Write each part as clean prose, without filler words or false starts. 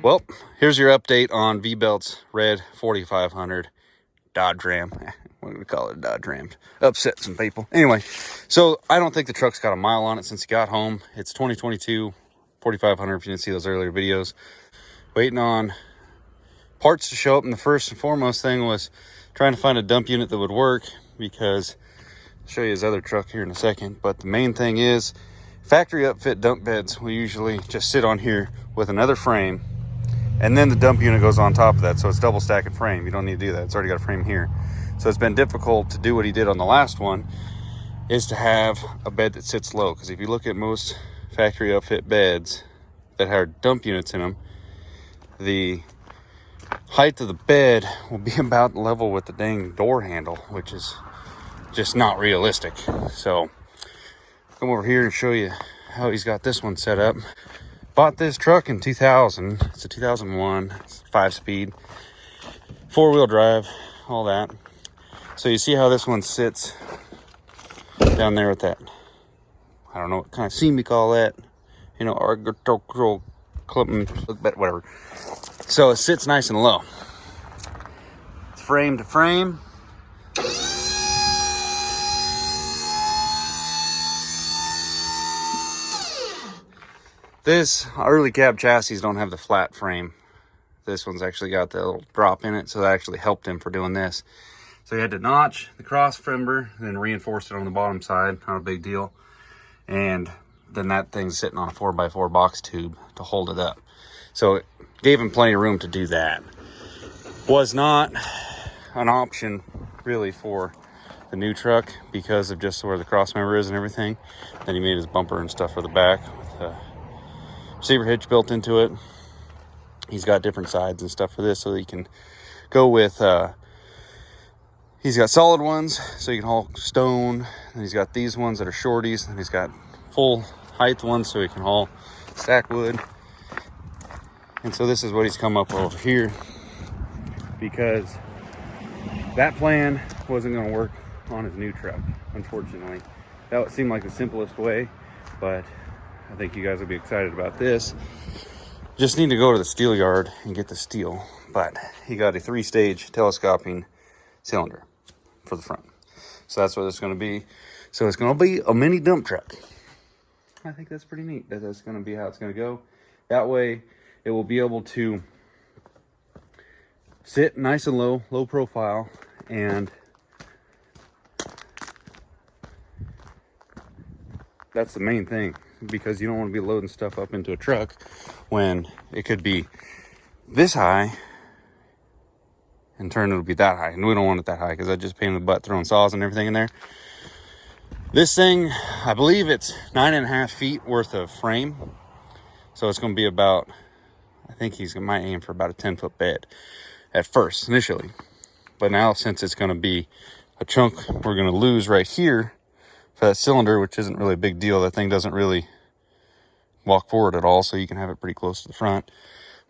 Well, here's your update on V-Belt's red 4500 Dodge Ram. What do we call it? A Dodge Ram. Upset some people. Anyway, so I don't think the truck's got a mile on it since he got home. It's 2022 4500 if you didn't see those earlier videos. Waiting on parts to show up, and the first and foremost thing was trying to find a dump unit that would work, because I'll show you his other truck here in a second. But the main thing is factory upfit dump beds will usually just sit on here with another frame, and then the dump unit goes on top of that, so it's double stacking frame. You don't need to do that. It's already got a frame here. So it's been difficult to do what he did on the last one, is to have a bed that sits low. Because if you look at most factory outfit beds that have dump units in them, the height of the bed will be about level with the dang door handle, which is just not realistic. So come over here and show you how he's got this one set up. Bought this truck in 2000. It's a 2001. It's 5-speed, 4-wheel drive, all that. So you see how this one sits down there with that, I don't know what kind of seam you call that, you know, architectural clipping, whatever. So it sits nice and low. It's frame to frame. This early cab chassis don't have the flat frame. This one's actually got the little drop in it, so that actually helped him for doing this. So he had to notch the cross member, then reinforce it on the bottom side, not a big deal. And then that thing's sitting on a 4x4 box tube to hold it up. So it gave him plenty of room to do that. Was not an option really for the new truck because of just where the cross member is and everything. Then he made his bumper and stuff for the back with a receiver hitch built into it. He's got different sides and stuff for this, so he can go with he's got solid ones so you can haul stone, and he's got these ones that are shorties, and he's got full height ones so he can haul stack wood. And so this is what he's come up over here, because that plan wasn't going to work on his new truck, unfortunately. That would seem like the simplest way, but I think you guys will be excited about this. Just need to go to the steel yard and get the steel. But he got a 3-stage telescoping cylinder for the front. So that's what it's going to be. So it's going to be a mini dump truck. I think that's pretty neat. That's going to be how it's going to go. That way it will be able to sit nice and low profile, and that's the main thing, because you don't want to be loading stuff up into a truck when it could be this high and turn it'll be that high, and we don't want it that high because I just pain in the butt throwing saws and everything in there. This thing, I believe it's 9.5 feet worth of frame, so it's going to be about, I think he might aim for about a 10-foot bed at first initially, but now since it's going to be a chunk we're going to lose right here for that cylinder, which isn't really a big deal. That thing doesn't really walk forward at all, so you can have it pretty close to the front.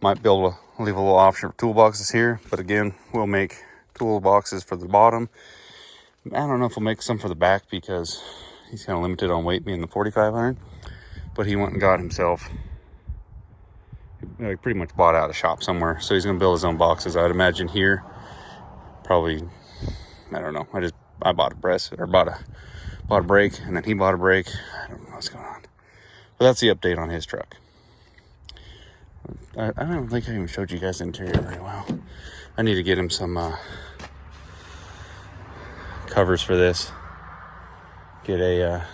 Might be able to leave a little option for toolboxes here, but again, we'll make toolboxes for the bottom. I don't know if we'll make some for the back because he's kind of limited on weight being the 4500, but he went and got himself, he pretty much bought out a shop somewhere, so he's going to build his own boxes. I'd imagine here, probably, I don't know, I bought a press, or bought a brake, and then he bought a brake. I don't know what's going on. But that's the update on his truck. I don't think I even showed you guys the interior very well. I need to get him some covers for this. Get a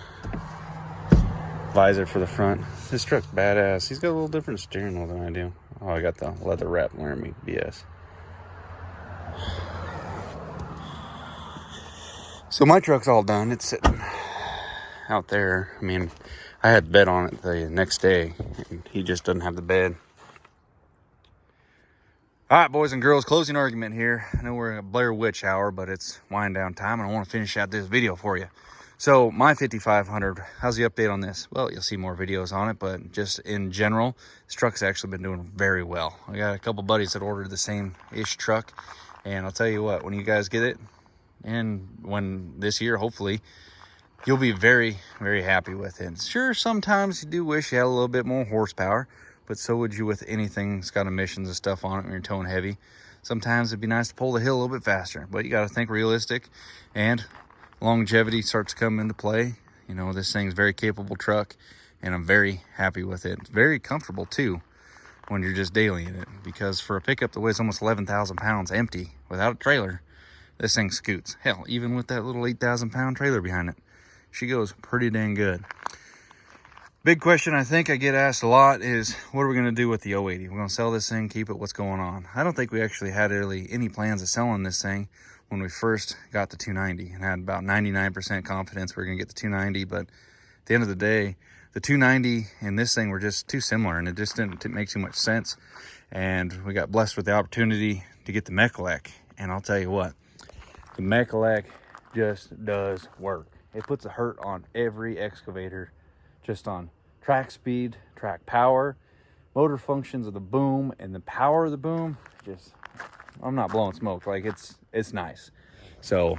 visor for the front. This truck's badass. He's got a little different steering wheel than I do. Oh, I got the leather wrap Laramie BS. So my truck's all done. It's sitting out there. I mean, I had bed on it the next day, and he just doesn't have the bed. All right, boys and girls, closing argument here. I know we're in a Blair Witch hour, but it's wind down time, and I want to finish out this video for you. So my 5500, how's the update on this? Well, you'll see more videos on it, but just in general, this truck's actually been doing very well. I got a couple buddies that ordered the same-ish truck, and I'll tell you what, when you guys get it, and when this year, hopefully, you'll be very, very happy with it. Sure, sometimes you do wish you had a little bit more horsepower, but so would you with anything that's got emissions and stuff on it when you're towing heavy. Sometimes it'd be nice to pull the hill a little bit faster, but you got to think realistic, and longevity starts to come into play. You know, this thing's a very capable truck, and I'm very happy with it. It's very comfortable too when you're just dailying it, because for a pickup that weighs almost 11,000 pounds empty without a trailer, this thing scoots. Hell, even with that little 8,000 pound trailer behind it, she goes pretty dang good. Big question I think I get asked a lot is, what are we going to do with the 080? We're going to sell this thing, keep it, what's going on? I don't think we actually had really any plans of selling this thing when we first got the 290, and had about 99% confidence we were going to get the 290. But at the end of the day, the 290 and this thing were just too similar, and it just didn't make too much sense. And we got blessed with the opportunity to get the Mechalek, and I'll tell you what, the Mechalek just does work. It puts a hurt on every excavator, just on track speed, track power, motor functions of the boom, and the power of the boom. Just, I'm not blowing smoke, like it's nice. So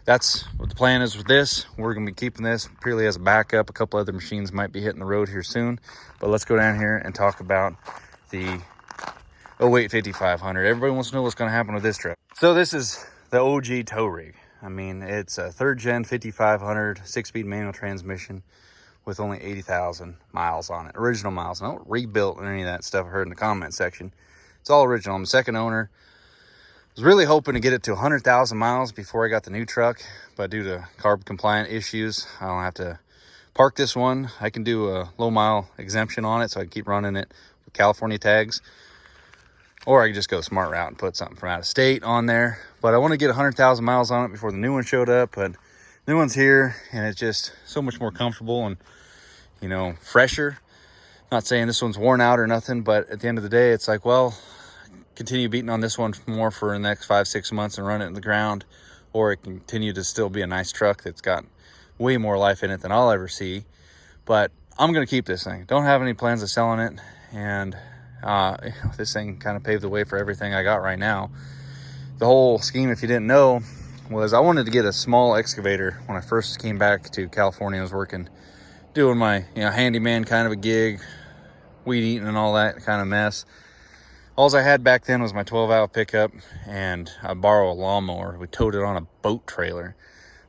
that's what the plan is with this. We're gonna be keeping this purely as a backup. A couple other machines might be hitting the road here soon, but let's go down here and talk about the 08 5500. Everybody wants to know what's gonna happen with this truck. So this is the OG tow rig. I mean, it's a 3rd gen 5500 6-speed manual transmission with only 80,000 miles on it. Original miles. No rebuilt or any of that stuff I heard in the comment section. It's all original. I'm the second owner. I was really hoping to get it to 100,000 miles before I got the new truck, but due to carb compliant issues, I don't have to park this one. I can do a low mile exemption on it, so I can keep running it with California tags. Or I could just go the smart route and put something from out of state on there. But I want to get 100,000 miles on it before the new one showed up. But the new one's here, and it's just so much more comfortable and, you know, fresher. Not saying this one's worn out or nothing, but at the end of the day, it's like, well, continue beating on this one more for the next 5-6 months and run it in the ground, or it can continue to still be a nice truck that's got way more life in it than I'll ever see. But I'm going to keep this thing. Don't have any plans of selling it, and this thing kind of paved the way for everything I got right now. The whole scheme, if you didn't know, was I wanted to get a small excavator when I first came back to California. I was working, doing my, you know, handyman kind of a gig, weed eating and all that kind of mess. All I had back then was my 12-valve pickup, and I borrowed a lawnmower. We towed it on a boat trailer,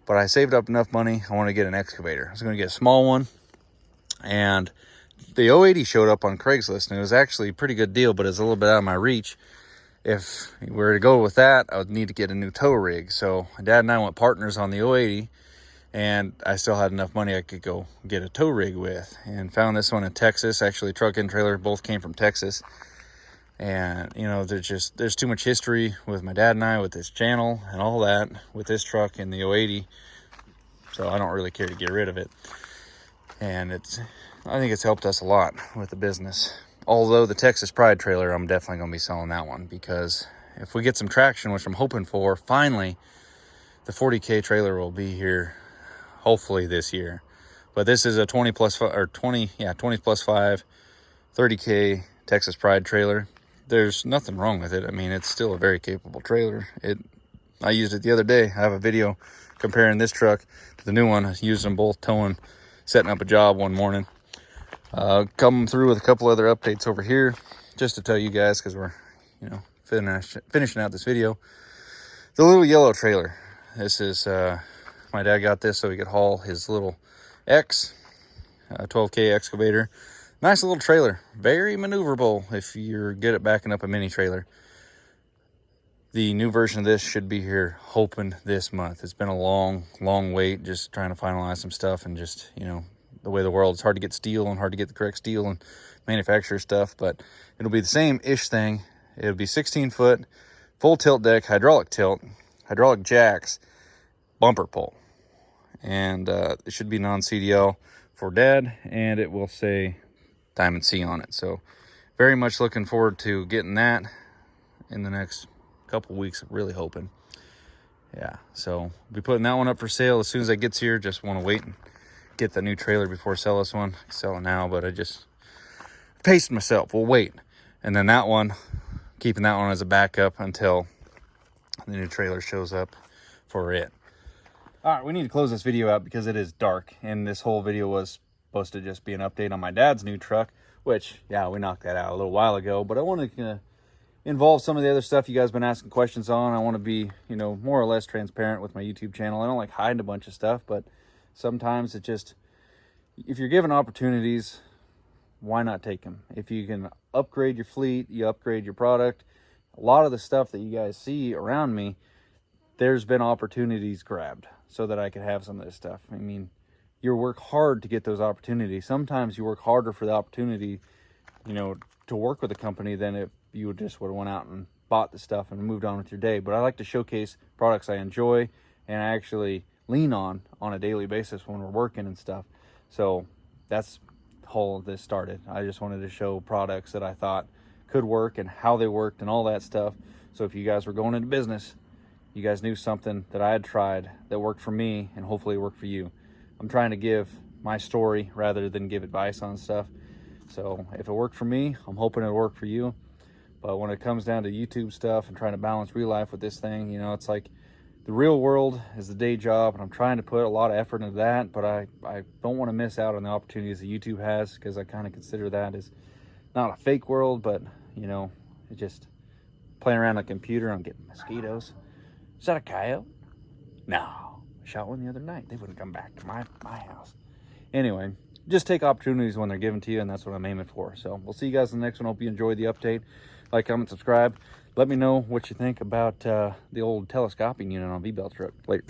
but I saved up enough money. I wanted to get an excavator. I was going to get a small one, and the 080 showed up on Craigslist, and it was actually a pretty good deal, but it's a little bit out of my reach. If we were to go with that, I would need to get a new tow rig. So my dad and I went partners on the 080, and I still had enough money I could go get a tow rig with, and found this one in Texas. Actually, truck and trailer both came from Texas. And, you know, there's too much history with my dad and I with this channel and all that with this truck and the 080. So I don't really care to get rid of it. And I think it's helped us a lot with the business. Although the Texas Pride trailer, I'm definitely going to be selling that one, because if we get some traction, which I'm hoping for, finally, the 40K trailer will be here hopefully this year. But this is a 20 plus 5, 30K Texas Pride trailer. There's nothing wrong with it. I mean, it's still a very capable trailer. I used it the other day. I have a video comparing this truck to the new one. I used them both towing, setting up a job one morning. Come through with a couple other updates over here, just to tell you guys, because we're, you know, finishing out this video. The little yellow trailer. This is, my dad got this so he could haul his little X, 12K excavator. Nice little trailer, very maneuverable if you're good at backing up a mini trailer. The new version of this should be here, hoping this month. It's been a long wait, just trying to finalize some stuff, and just, you know, the way the world, it's hard to get steel and hard to get the correct steel and manufacturer stuff, but it'll be the same-ish thing. It'll be 16-foot, full tilt deck, hydraulic tilt, hydraulic jacks, bumper pull. And it should be non-CDL for Dad, and it will say Diamond C on it. So very much looking forward to getting that in the next couple weeks. I'm really hoping. Yeah, so we'll be putting that one up for sale as soon as it gets here. Just want to wait and get the new trailer before I sell this one. I can sell it now, but I just paced myself. We'll wait. And then that one, keeping that one as a backup until the new trailer shows up for it. All right, we need to close this video out because it is dark, and this whole video was supposed to just be an update on my dad's new truck, which, yeah, we knocked that out a little while ago, but I want to involve some of the other stuff you guys been asking questions on. I want to be, you know, more or less transparent with my YouTube channel. I don't like hiding a bunch of stuff, but sometimes it just, if you're given opportunities, why not take them? If you can upgrade your fleet, you upgrade your product. A lot of the stuff that you guys see around me, there's been opportunities grabbed so that I could have some of this stuff. I mean, you work hard to get those opportunities. Sometimes you work harder for the opportunity, you know, to work with a company than if you just would have went out and bought the stuff and moved on with your day. But I like to showcase products I enjoy and I actually lean on a daily basis when we're working and stuff. So that's how this started. I just wanted to show products that I thought could work and how they worked and all that stuff. So if you guys were going into business, you guys knew something that I had tried that worked for me and hopefully it worked for you. I'm trying to give my story rather than give advice on stuff. So if it worked for me, I'm hoping it'll work for you. But when it comes down to YouTube stuff and trying to balance real life with this thing, you know, it's like the real world is the day job, and I'm trying to put a lot of effort into that, but I don't want to miss out on the opportunities that YouTube has, because I kind of consider that as not a fake world, but, you know, it just playing around on a computer, I'm getting mosquitoes. Is that a coyote? No. I shot one the other night. They wouldn't come back to my house. Anyway, just take opportunities when they're given to you, and that's what I'm aiming for. So we'll see you guys in the next one. Hope you enjoyed the update. Like, comment, subscribe. Let me know what you think about the old telescoping unit on V-Belt truck. Later.